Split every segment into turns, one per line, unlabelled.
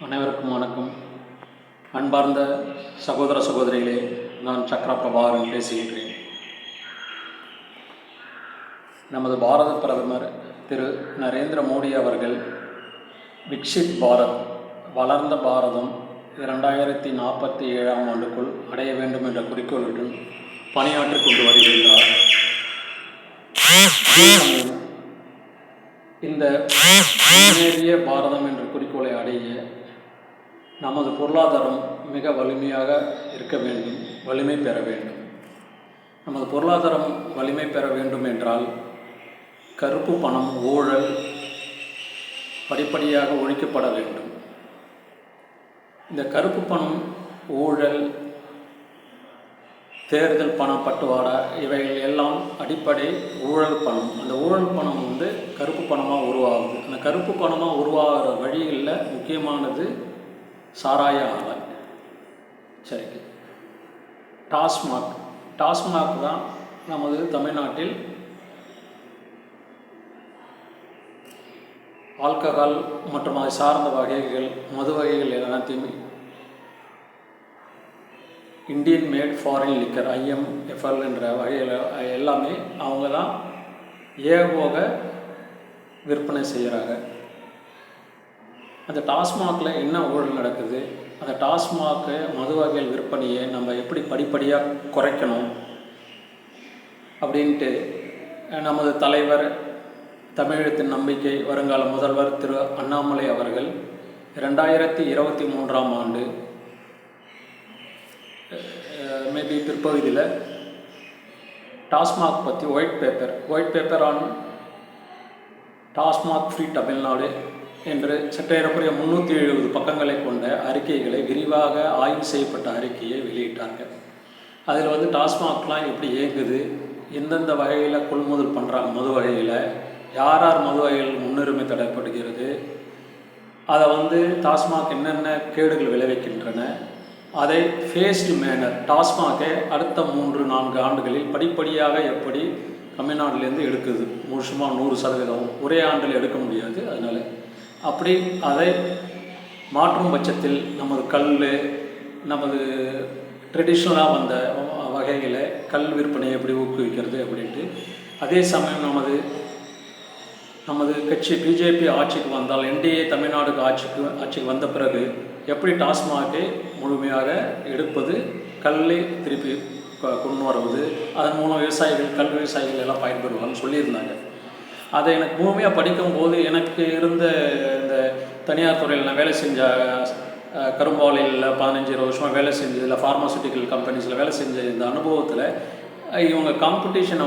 அனைவருக்கும் வணக்கம். அன்பார்ந்த சகோதர சகோதரிகளே, நான் சக்ரா பிரபாகரன் பேசுகின்றேன். நமது பாரத பிரதமர் திரு நரேந்திர மோடி அவர்கள் விக்ஷித் பாரத், வளர்ந்த பாரதம் 2047ஆம் ஆண்டுக்குள் அடைய வேண்டும் என்ற குறிக்கோளுடன் பணியாற்றி கொண்டு வருகின்றார். இந்த முன்னேறிய பாரதம் என்ற குறிக்கோளை அடைய நமது பொருளாதாரம் மிக வலிமையாக இருக்க வேண்டும், வலிமை பெற வேண்டும். நமது பொருளாதாரம் வலிமை பெற வேண்டும் என்றால் கருப்பு பணம், ஊழல் படிப்படியாக ஒழிக்கப்பட வேண்டும். இந்த கருப்பு பணம், ஊழல், தேர்தல் பண பட்டுவாடா இவைகள் எல்லாம் அடிப்படை ஊழல் பணம். அந்த ஊழல் பணம் கருப்பு பணமாக உருவாகுது. அந்த கருப்பு பணமாக உருவாகிற வழிகளில் முக்கியமானது சாராய ஆலை. சரி, டாஸ்மாக் தான் நமது தமிழ்நாட்டில் ஆல்கஹால் மற்றும் அதை சார்ந்த வகைகள், மது வகைகள் எல்லாத்தையுமே Indian mat foreign liquor IMFL என்ற வகையில் எல்லாமே அவங்க தான் ஏகபோக விற்பனை செய்கிறாங்க. அந்த டாஸ்மாகில் என்ன ஊழல் நடக்குது, அந்த டாஸ்மாக் மது வகைகள் விற்பனையை நம்ம எப்படி படிப்படியாக குறைக்கணும் அப்படின்ட்டு நமது தலைவர், தமிழகத்தின் நம்பிக்கை, வருங்கால முதல்வர் திரு அண்ணாமலை அவர்கள் 2023ஆம் ஆண்டு மேபி பிற்பகுதியில் டாஸ்மாக் பற்றி white paper on TASMAC free Tamil Nadu என்று சற்றேறக்குறைய 370 பக்கங்களை கொண்ட அறிக்கைகளை, விரிவாக ஆய்வு செய்யப்பட்ட அறிக்கையை வெளியிட்டார்கள். அதில் டாஸ்மாக்லாம் எப்படி இயங்குது, எந்தெந்த வகையில் கொள்முதல் பண்ணுறாங்க, மது வகையில் யார் மது வகைகள் முன்னுரிமை தடைப்படுகிறது, அதை டாஸ்மாக் என்னென்ன கேடுகள் விளைவிக்கின்றன, அதை ஃபேஸ்டு மேனர் டாஸ்மாகை அடுத்த 3-4 ஆண்டுகளில் படிப்படியாக எப்படி தமிழ்நாட்டிலேருந்து எடுக்குது, முழுசுமாக 100% ஒரே ஆண்டில் எடுக்க முடியாது. அதனால் அப்படி அதை மாற்றும் பட்சத்தில் நமது ட்ரெடிஷ்னலாக வந்த வகைகளை கல் விற்பனையை எப்படி ஊக்குவிக்கிறது அப்படின்ட்டு, அதே சமயம் நமது கட்சி பிஜேபி ஆட்சிக்கு வந்தால், NDA தமிழ்நாடுக்கு ஆட்சிக்கு வந்த பிறகு எப்படி டாஸ்மாகை முழுமையாக எடுப்பது, கல்லை திருப்பி கொண்டு வருவது, அதன் மூலம் கல் விவசாயிகள் எல்லாம் பயன்பெறுவாங்கன்னு சொல்லியிருந்தாங்க. அதை எனக்கு முழுமையாக படிக்கும்போது எனக்கு இருந்த இந்த தனியார் துறையில் நான் வேலை செஞ்ச கரும்பாலையில் 15-20 வருஷமாக வேலை செஞ்சதில், ஃபார்மாசூட்டிக்கல் கம்பெனிஸில் வேலை செஞ்ச இந்த அனுபவத்தில் இவங்க காம்படிஷனை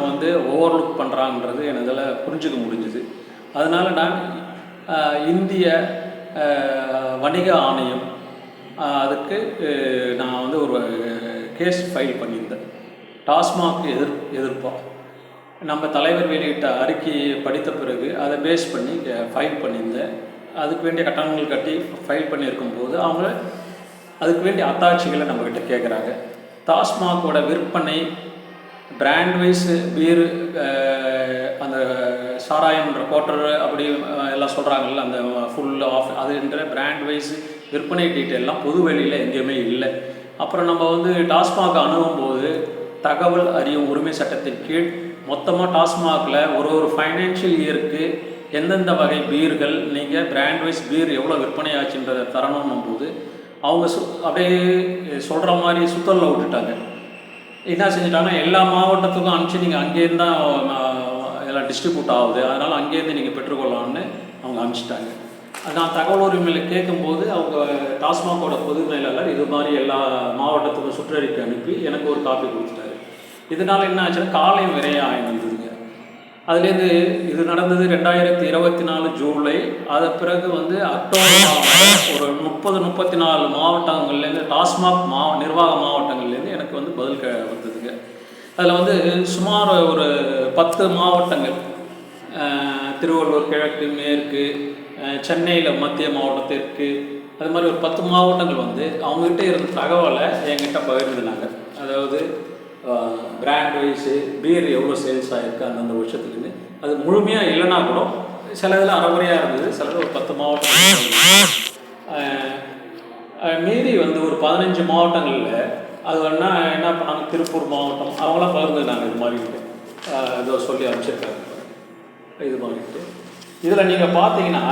ஓவர்லுக் பண்ணுறாங்கன்றது எனக்கு புரிஞ்சுக்க முடிஞ்சுது. அதனால் நான் இந்திய வணிக ஆணையம் அதுக்கு நான் ஒரு கேஸ் ஃபைல் பண்ணியிருந்தேன். டாஸ்மாக் எதிர்ப்பாக நம்ம தலைவர் வெளியிட்ட அறிக்கையை படித்த பிறகு அதை பேஸ் பண்ணி ஃபைல் பண்ணியிருந்தேன். அதுக்கு வேண்டிய கட்டணங்கள் கட்டி ஃபைல் பண்ணியிருக்கும்போது அவங்க அதுக்கு வேண்டிய அத்தாட்சிகளை நம்மக்கிட்ட கேட்குறாங்க. டாஸ்மாகோட விற்பனை பிராண்ட் வைஸ் பீரு, அந்த சாராயம்ன்ற குவார்ட்டர் அப்படி எல்லாம் சொல்கிறாங்கல்ல, அந்த ஃபுல் ஆஃப் அதுன்ற பிராண்ட் வைஸ் விற்பனை டீட்டெயிலாம் பொது வெளியில் எங்கேயுமே இல்லை. அப்புறம் நம்ம டாஸ்மாக் அணுகும்போது தகவல் அறியும் உரிமை சட்டத்தின் கீழ் மொத்தமாக டாஸ்மாகில் ஒரு ஃபைனான்ஷியல் இயருக்கு எந்தெந்த வகை பீர்கள் நீங்கள் பிராண்ட் வைஸ் பீர் எவ்வளோ விற்பனை ஆச்சுன்றதை தரணும்னும் போது அவங்க அப்படியே சொல்கிற மாதிரி சுத்தலில் விட்டுட்டாங்க. என்ன செஞ்சுட்டாங்கன்னா, எல்லா மாவட்டத்துக்கும் அனுப்பிச்சு நீங்கள் அங்கேருந்து தான் எல்லாம் டிஸ்ட்ரிபியூட் ஆகுது, அதனால் அங்கேருந்து நீங்கள் பெற்றுக்கொள்ளலாம்னு அவங்க அனுப்பிச்சிட்டாங்க. நான் தகவல் உரிமையில் கேட்கும்போது அவங்க டாஸ்மாகோட பொது மேலாளர் இது மாதிரி எல்லா மாவட்டத்துக்கும் சுற்றறிக்கை அனுப்பி எனக்கு ஒரு காப்பி கொடுத்துட்டாரு. இதனால் என்ன ஆச்சுன்னா காலையும் விரைய ஆயிருந்ததுங்க. அதுலேருந்து இது நடந்தது 2024 ஜூலை. அதை பிறகு அக்டோபர் ஒரு 30-34 மாவட்டங்கள்லேருந்து, டாஸ்மாக் நிர்வாக மாவட்டங்கள்லேருந்து எனக்கு பதில் வந்ததுங்க. அதில் சுமார் ஒரு 10 மாவட்டங்கள், திருவள்ளூர் கிழக்கு, மேற்கு, சென்னையில் மத்திய மாவட்டத்திற்கு, அது மாதிரி ஒரு 10 மாவட்டங்கள் அவங்ககிட்ட இருந்த தகவலை என்கிட்ட பகிர்ந்துனாங்க. அதாவது பிராண்ட் வைஸு பீர் எவ்வளோ சேல்ஸ் ஆகிருக்கு அந்தந்த வருஷத்துக்குன்னு. அது முழுமையாக இல்லைன்னா கூட சில இதில் அரைகுறையாக இருந்தது, சில ஒரு 10 மாவட்டம் 15 மாவட்டங்களில் அது என்ன பண்ணாங்க, திருப்பூர் மாவட்டம் அவங்களாம் பகிர்ந்துனாங்க இது மாதிரிட்டு ஏதோ சொல்லி அனுப்பிச்சிருக்காங்க இது மாதிரிட்டு. இதில் நீங்கள் பார்த்தீங்கன்னா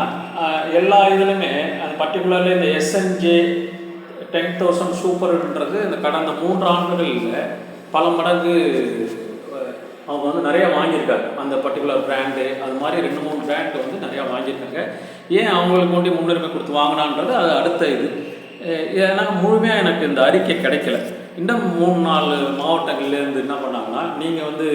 எல்லா இதுலையுமே அந்த பர்டிகுலர்லி இந்த எஸ்என்ஜே 10,000 சூப்பர்ன்றது இந்த கடந்த 3 ஆண்டுகளில் பல மடங்கு அவங்க வந்து நிறையா வாங்கியிருக்காங்க. அந்த பர்டிகுலர் பிராண்டு அது மாதிரி 2-3 பிராண்டு வந்து நிறையா வாங்கியிருக்காங்க. ஏன் அவங்களுக்கு கொண்டு முன்னுரிமை கொடுத்து வாங்கினான்றது அது அடுத்த இது. ஏன்னா முழுமையாக எனக்கு இந்த அறிக்கை கிடைக்கல. இன்னும் 3-4 மாவட்டங்கள்லேருந்து என்ன பண்ணாங்கன்னா, நீங்கள் வந்து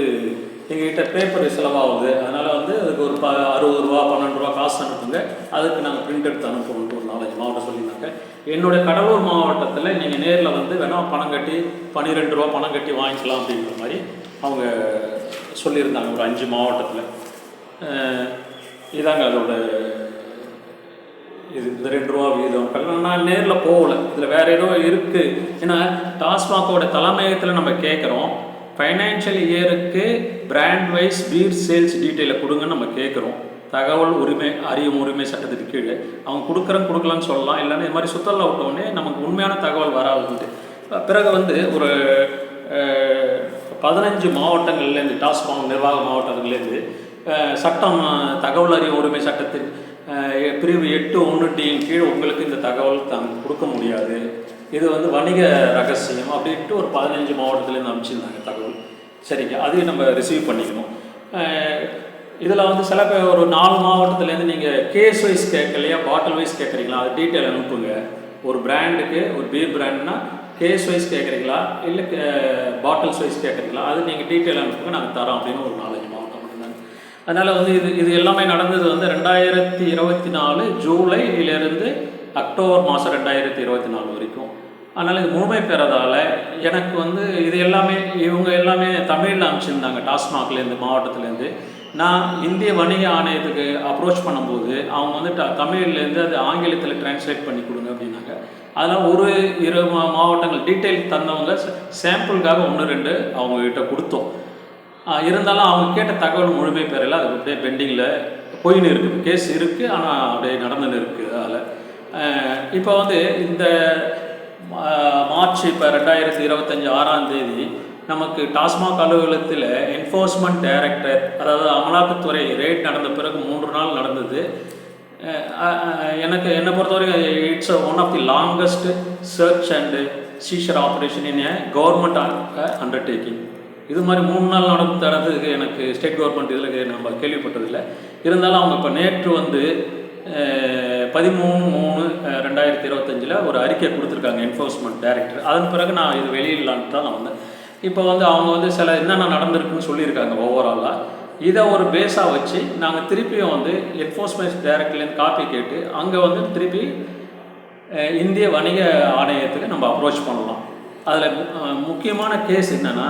எங்ககிட்ட பேப்பர் செலவாகுது, அதனால் வந்து அதுக்கு ஒரு 60 ரூபா 12 ரூபா காசு அனுப்புங்க, அதுக்கு நாங்கள் பிரிண்ட் எடுத்து அனுப்புவோம்னு ஒரு 4-5 மாவட்டம் சொல்லியிருந்தாங்க. என்னுடைய கடலூர் மாவட்டத்தில் நீங்கள் நேரில் வந்து வேணால் பணம் கட்டி 12 ரூபா பணம் கட்டி வாங்கிக்கலாம் அப்படின்ற மாதிரி அவங்க சொல்லியிருந்தாங்க ஒரு 5 மாவட்டத்தில். இதாங்க அதோட இது இந்த 2 ரூபா வீதம். நான் நேரில் போகல, இதில் வேறு ஏதோ இருக்குது. ஏன்னா டாஸ்மாகோட தலைமையகத்தில் நம்ம கேட்குறோம், ஃபைனான்ஷியல் இயருக்கு பிராண்ட் வைஸ் பீர் சேல்ஸ் டீட்டெயிலை கொடுங்கன்னு நம்ம கேட்குறோம். தகவல் உரிமை அறியும் உரிமை சட்டத்துக்கு கீழே அவங்க கொடுக்கலான்னு சொல்லலாம். இல்லைன்னா இது மாதிரி சுத்தரில் விட்டோடனே நமக்கு உண்மையான தகவல் வராதுன்ட்டு. பிறகு வந்து ஒரு 15 மாவட்டங்கள்லேருந்து டாஸ்மாக் நிர்வாக மாவட்டங்கள்லேருந்து சட்டம் தகவல் அறியும் உரிமை சட்டத்தின் பிரிவு 8(1)D கீழ் உங்களுக்கு இந்த தகவல் கொடுக்க முடியாது, இது வந்து வணிக ரகசியம் அப்படின்ட்டு ஒரு 15 மாவட்டத்துலேருந்து அனுப்பிச்சிருந்தாங்க தகவல். சரிங்க, அதையும் நம்ம ரிசீவ் பண்ணிக்கணும். இதில் வந்து சில பேர் ஒரு 4 மாவட்டத்துலேருந்து நீங்கள் கேஸ் வைஸ் கேட்கலையா பாட்டில் வைஸ் கேட்குறீங்களா, அது டீட்டெயில் அனுப்புங்க. ஒரு பிராண்டுக்கு ஒரு பீர் பிராண்ட்னா கேஸ் வைஸ் கேட்குறீங்களா இல்லை பாட்டில்ஸ் வைஸ் கேட்குறீங்களா, அது நீங்கள் டீட்டெயில் அனுப்புங்க, நாங்கள் தரோம் அப்படின்னு ஒரு 4-5 மாவட்டம் இருந்தாங்க. அதனால் வந்து இது எல்லாமே நடந்தது வந்து 2024 ஜூலையிலேருந்து அக்டோபர் மாதம் 2024 வரைக்கும். அதனால் இது முழுமை பெறதால் எனக்கு வந்து இது எல்லாமே இவங்க எல்லாமே தமிழில் அனுப்பிச்சிருந்தாங்க டாஸ்மாக்லேருந்து மாவட்டத்துலேருந்து. நான் இந்திய வணிக ஆணையத்துக்கு அப்ரோச் பண்ணும்போது அவங்க வந்து தமிழ்லேருந்து அது ஆங்கிலத்தில் டிரான்ஸ்லேட் பண்ணி கொடுங்க அப்படின்னாங்க. அதெல்லாம் ஒரு 2 மாவட்டங்கள் டீட்டெயில் தந்தவங்க சாம்பிளுக்காக 1-2 அவங்கக்கிட்ட கொடுத்தோம். இருந்தாலும் அவங்க கேட்ட தகவல் முழுமை பெறலை, அது அப்படியே பெண்டிங்கில் போயின்னு இருக்குது, கேஸ் இருக்குது ஆனால் அப்படியே நடந்துன்னு இருக்குது. அதில் இப்போ வந்து இந்த மார்ச் இப்போ 2025 6ஆம் தேதி நமக்கு டாஸ்மாக் அலுவலகத்தில் என்ஃபோர்ஸ்மெண்ட் டைரக்டர், அதாவது அமலாக்கத்துறை ரெய்ட் நடந்த பிறகு 3 நாள் நடந்தது. என்னை பொறுத்தவரைக்கும் it's one of the longest search and seizure operation in a government undertaking. இது மாதிரி 3 நாள் நடந்ததுக்கு எனக்கு ஸ்டேட் கவர்மெண்ட் இதில் நம்ம கேள்விப்பட்டதில்லை. இருந்தாலும் அவங்க இப்போ நேற்று வந்து 13/3/2025 ஒரு அறிக்கை கொடுத்துருக்காங்க என்ஃபோர்ஸ்மெண்ட் டைரக்டர். அதன் பிறகு நான் இது வெளியிடலான்ட்டு தான் நான் வந்தேன். இப்போ வந்து அவங்க வந்து சில என்னென்ன நடந்திருக்குன்னு சொல்லியிருக்காங்க ஓவராலாக. இதை ஒரு பேஸாக வச்சு நாங்கள் திருப்பியும் வந்து என்ஃபோர்ஸ்மெண்ட் டைரக்டர்லேருந்து காப்பி கேட்டு அங்கே வந்து திருப்பி இந்திய வணிக ஆணையத்துக்கு நம்ம அப்ரோச் பண்ணலாம். அதில் முக்கியமான கேஸ் என்னென்னா,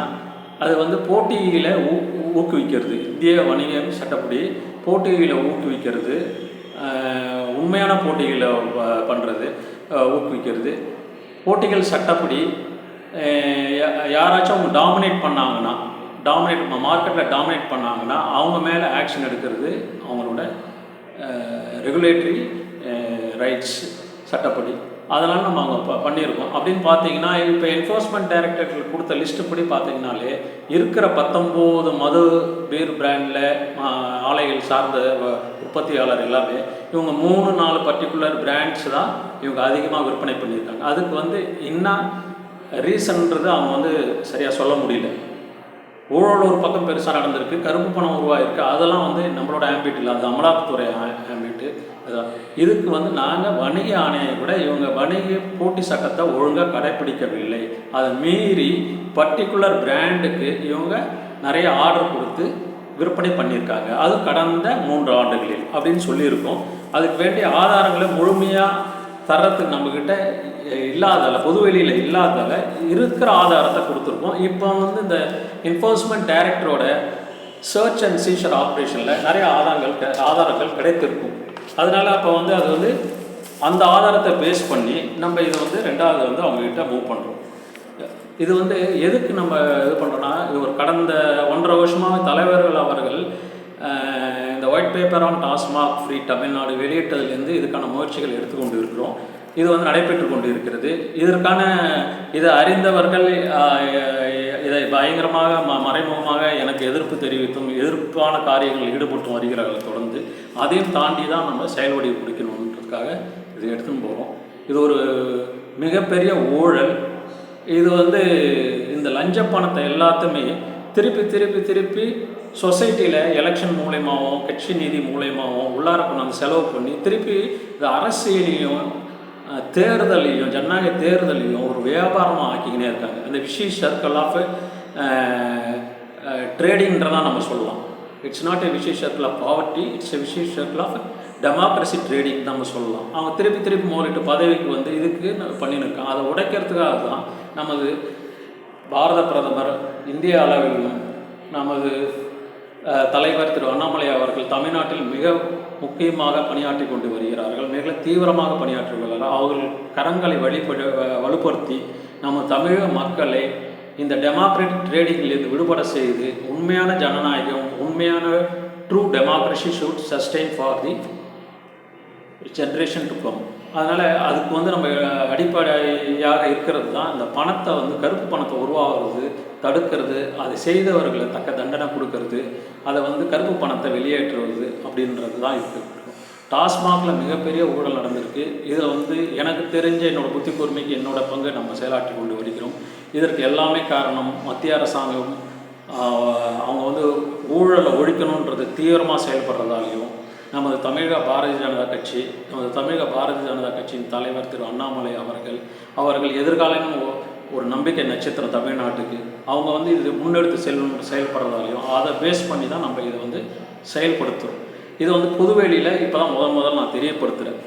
அது வந்து போட்டியில் ஊக்குவிக்கிறது, இந்திய வணிக சட்டப்படி போட்டிகளை ஊக்குவிக்கிறது, உண்மையான போட்டிகளை பண்ணுறது ஊக்குவிக்கிறது. போட்டிகள் சட்டப்படி யாராச்சும் அவங்க மார்க்கெட்டில் டாமினேட் பண்ணாங்கன்னா அவங்க மேலே ஆக்ஷன் எடுக்கிறது அவங்களோட ரெகுலேட்டரி ரைட்ஸ் சட்டப்படி. அதனால் நம்ம அவங்க பண்ணியிருக்கோம். அப்படின்னு பார்த்தீங்கன்னா இப்போ என்ஃபோர்ஸ்மெண்ட் டைரக்டர்கள் கொடுத்த லிஸ்ட்டு படி பார்த்தீங்கன்னாலே இருக்கிற 19 மது பீர் பிராண்டில் ஆலைகள் சார்ந்த உற்பத்தியாளர் எல்லாமே இவங்க 3-4 பர்டிகுலர் பிராண்ட்ஸ் தான் இவங்க அதிகமாக விற்பனை பண்ணியிருக்காங்க. அதுக்கு வந்து என்ன ரீசன்றது அவங்க வந்து சரியாக சொல்ல முடியல. ஊழல் ஒரு பக்கம் பெருசாக நடந்திருக்கு, கருப்பு பணம் உருவாயிருக்கு, அதெல்லாம் வந்து நம்மளோட ஆம்பிட் இல்லை, அது அமலாக்கத்துறை ஆம்பிட்டு. அதான் இதுக்கு வந்து நாங்கள் வணிக ஆணையம் கூட இவங்க வணிக போட்டி சட்டத்தை ஒழுங்காக கடைப்பிடிக்கவில்லை, அதை மீறி பர்டிகுலர் பிராண்டுக்கு இவங்க நிறைய ஆர்டர் கொடுத்து விற்பனை பண்ணியிருக்காங்க, அது கடந்த 3 ஆண்டுகளில் அப்படின்னு சொல்லியிருக்கோம். அதுக்கு வேண்டிய ஆதாரங்களை முழுமையாக தரத்துக்கு நம்மக்கிட்ட இல்லாதால், பொதுவெளியில் இல்லாதால் இருக்கிற ஆதாரத்தை கொடுத்துருக்கோம். இப்போ வந்து இந்த என்ஃபோர்ஸ்மெண்ட் டைரக்டரோட சர்ச் அண்ட் சீஷர் ஆப்ரேஷனில் நிறைய ஆதாரங்கள் கிடைத்திருக்கும். அதனால் அப்போ வந்து அது வந்து அந்த ஆதாரத்தை பேஸ் பண்ணி நம்ம இதை வந்து 2வது வந்து அவங்கக்கிட்ட மூவ் பண்ணுறோம். இது வந்து எதுக்கு நம்ம இது பண்ணுறோன்னா, இது ஒரு கடந்த 1.5 வருஷமாக தலைவர்கள் அவர்கள் இந்த white paper on TASMAC free Tamil Nadu வெளியிட்டதுலேருந்து இதுக்கான முயற்சிகள் எடுத்துக்கொண்டு இருக்கிறோம். இது வந்து நடைபெற்று கொண்டு இருக்கிறது. இதை அறிந்தவர்கள் இதை பயங்கரமாக மறைமுகமாக எனக்கு எதிர்ப்பு தெரிவித்தும் எதிர்ப்பான காரியங்களில் ஈடுபட்டு வருகிறார்கள் தொடர்ந்து. அதையும் தாண்டி தான் நம்ம செயல் வடிவு பிடிக்கணுன்றதுக்காக இதை எடுத்துன்னு போகிறோம். இது ஒரு மிகப்பெரிய ஊழல். இது வந்து இந்த லஞ்ச பணத்தை எல்லாத்தையுமே திருப்பி சொசைட்டியில் எலெக்ஷன் மூலயமாவும் கட்சி நிதி மூலயமாவும் உள்ளார கொண்டாந்து செலவு பண்ணி திருப்பி இந்த அரசியலையும் தேர்தலையும் ஜனநாயக தேர்தலையும் ஒரு வியாபாரமாக ஆக்கிக்கினே இருக்காங்க. அந்த விஷியஸ் சர்க்கிள் ஆஃப் ட்ரேடிங்கிறதான் நம்ம சொல்லலாம். It's not a vicious circle of poverty, it's a vicious circle of democracy trading நம்ம சொல்லலாம். அவங்க திருப்பி முதலிட்டு பதவிக்கு வந்து இதுக்கு பண்ணின்னு இருக்காங்க. அதை உடைக்கிறதுக்காக தான் நமது பாரத பிரதமர் இந்திய அளவிலும் நமது தலைவர் திரு அண்ணாமலை அவர்கள் தமிழ்நாட்டில் மிக முக்கியமாக பணியாற்றி கொண்டு வருகிறார்கள். மிக தீவிரமாக பணியாற்றி வருகிறார்கள். அவர்கள் கரங்களை வலுப்படுத்தி நம்ம தமிழக மக்களை இந்த டெமோக்ராட்டிக் ட்ரேடிங்கிலிருந்து விடுபட செய்து உண்மையான ஜனநாயகம், உண்மையான true democracy should sustain for the generation to come. அதனால் அதுக்கு வந்து நம்ம அடிப்படையாக இருக்கிறது தான் இந்த பணத்தை வந்து கருப்பு பணத்தை உருவாகிறது தடுக்கிறது, அதை செய்தவர்களை தக்க தண்டனை கொடுக்கறது, அதை வந்து கருப்பு பணத்தை வெளியேற்றுவது அப்படின்றது தான் இருக்குது. டாஸ்மாகில் மிகப்பெரிய ஊழல் நடந்திருக்கு. இதை வந்து எனக்கு தெரிஞ்ச என்னோடய புத்தி கூர்மைக்கு என்னோடய பங்கு நம்ம செயலாற்றி கொண்டு வருகிறோம். இதற்கு எல்லாமே காரணம் மத்திய அரசாங்கம் அவங்க வந்து ஊழலை ஒழிக்கணுன்றது தீவிரமாக செயல்படுறதாலையும் நமது தமிழக பாரதிய ஜனதா கட்சியின் தலைவர் திரு அண்ணாமலை அவர்கள் எதிர்காலம் ஒரு நம்பிக்கை நட்சத்திரம் தமிழ்நாட்டுக்கு. அவங்க வந்து இது முன்னெடுத்து செயல்படுறதாலையும் அதை பேஸ் பண்ணி தான் நம்ம இதை வந்து செயல்படுத்துகிறோம். இதை வந்து பொதுவெளியில் இப்போ தான் முதல் நான் தெரியப்படுத்துகிறேன்.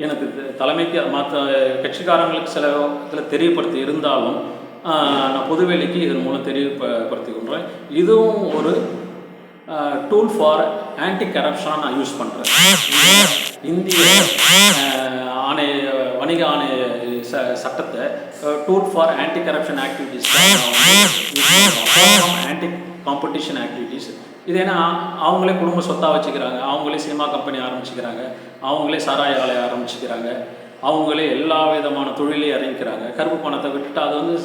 எனக்கு தலைமைக்கு மற்ற கட்சிக்காரங்களுக்கு சில இதில் தெரியப்படுத்தி இருந்தாலும் நான் பொதுவெளிக்கு இதன் மூலம் தெரியப்படுத்தி கொள்கிறேன். இதுவும் ஒரு டூல் ஃபார் ஆன்டி கரப்ஷனாக நான் யூஸ் பண்ணுறேன். இந்திய வணிக ஆணைய சட்டத்தை tool for anti corruption activities, anti competition activities. இது ஏன்னா அவங்களே குடும்ப சொத்தாக வச்சுக்கிறாங்க, அவங்களே சினிமா கம்பெனி ஆரம்பிச்சுக்கிறாங்க, அவங்களே சாராய ஆலை ஆரம்பிச்சுக்கிறாங்க, அவங்களே எல்லா விதமான தொழிலையும் இறங்கிக்கிறாங்க. கருப்பு பணத்தை விட்டுட்டு அது வந்து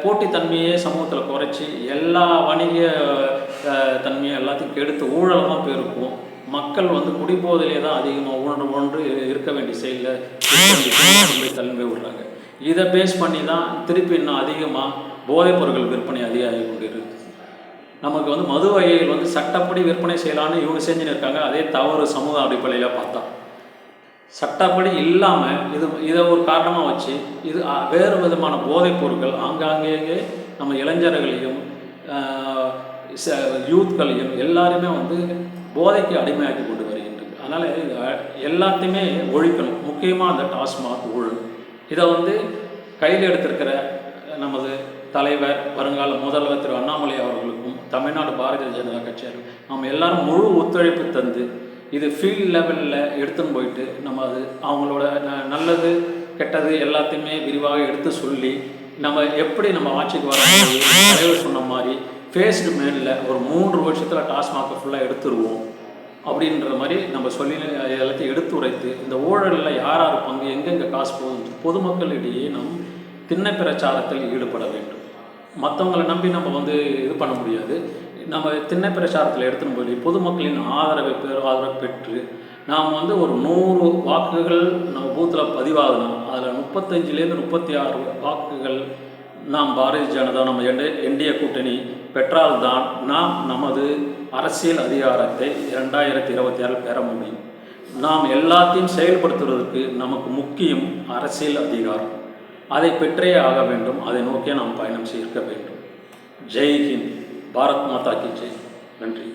போட்டித்தன்மையே சமூகத்தில் குறைச்சி எல்லா வணிக தன்மையை எல்லாத்தையும் கெடுத்து ஊழலமாக பெருக்கும். மக்கள் வந்து குடிபோதையிலே தான் அதிகமாக உணர்ந்து இருக்க வேண்டிய செயலில் தன்மை விடுறாங்க. இதை பேஸ் பண்ணி தான் திருப்பி இன்னும் அதிகமாக போதைப் பொருட்கள் விற்பனை அதிகமாகி கொண்டு இருக்குது. நமக்கு வந்து மது வகைகள் வந்து சட்டப்படி விற்பனை செய்யலான்னு இவங்க செஞ்சுன்னு இருக்காங்க. அதே தவறு சமூக அடிப்படையில் பார்த்தா சட்டப்படி இல்லாமல் இதை ஒரு காரணமாக வச்சு இது வேறு விதமான போதைப் பொருட்கள் ஆங்காங்கே நம்ம இளைஞர்களையும் யூத்களையும் எல்லாருமே வந்து போதைக்கு அடிமையாக்கி கொண்டு வருகின்றது. அதனால் எல்லாத்தையுமே ஒழிக்கணும். முக்கியமாக அந்த டாஸ்மாக் ஊழல் இதை வந்து கையில் எடுத்திருக்கிற நமது தலைவர் வருங்கால முதல்வர் திரு அண்ணாமலை அவர்களுக்கும் தமிழ்நாடு பாரதிய ஜனதா கட்சியாரும் நம்ம எல்லாரும் முழு ஒத்துழைப்பு தந்து இது ஃபீல்ட் லெவலில் எடுத்துன்னு போயிட்டு நம்ம அது அவங்களோட நல்லது கெட்டது எல்லாத்தையுமே விரிவாக எடுத்து சொல்லி நம்ம எப்படி நம்ம ஆட்சிக்கு வர தலைவர் சொன்ன மாதிரி ஃபேஸ்டு மேனில் ஒரு 3 வருஷத்தில் டாஸ்மாகை ஃபுல்லாக எடுத்துருவோம் அப்படின்ற மாதிரி நம்ம சொல்லி எல்லாத்தையும் எடுத்து உரைத்து இந்த ஊழலில் யார் பங்கு எங்கெங்கே காசு போகுது பொதுமக்களிடையே நம் திண்ணை பிரச்சாரத்தில் ஈடுபட வேண்டும். மற்றவங்களை நம்பி நம்ம வந்து இது பண்ண முடியாது. நம்ம திண்ணை பிரச்சாரத்தில் எடுத்துன்னு போய் பொதுமக்களின் ஆதரவை பெற்று நாம் வந்து ஒரு 100 வாக்குகள் நம்ம பூத்தில் பதிவாகணும். அதில் 35லேருந்து 36 வாக்குகள் நாம் பாரதிய ஜனதா நம்ம என்டிஏ கூட்டணி பெற்றால்தான் நாம் நமது அரசியல் அதிகாரத்தை 2026 பெற முடியும். நாம் எல்லாத்தையும் செயல்படுத்துவதற்கு நமக்கு முக்கியம் அரசியல் அதிகாரம். அதை பெற்றே ஆக வேண்டும். அதை நோக்கியே நாம் பயணம் செய்ய வேண்டும். ஜெய் ஹிந்த், பாரத் மாதா கி ஜெய். நன்றி.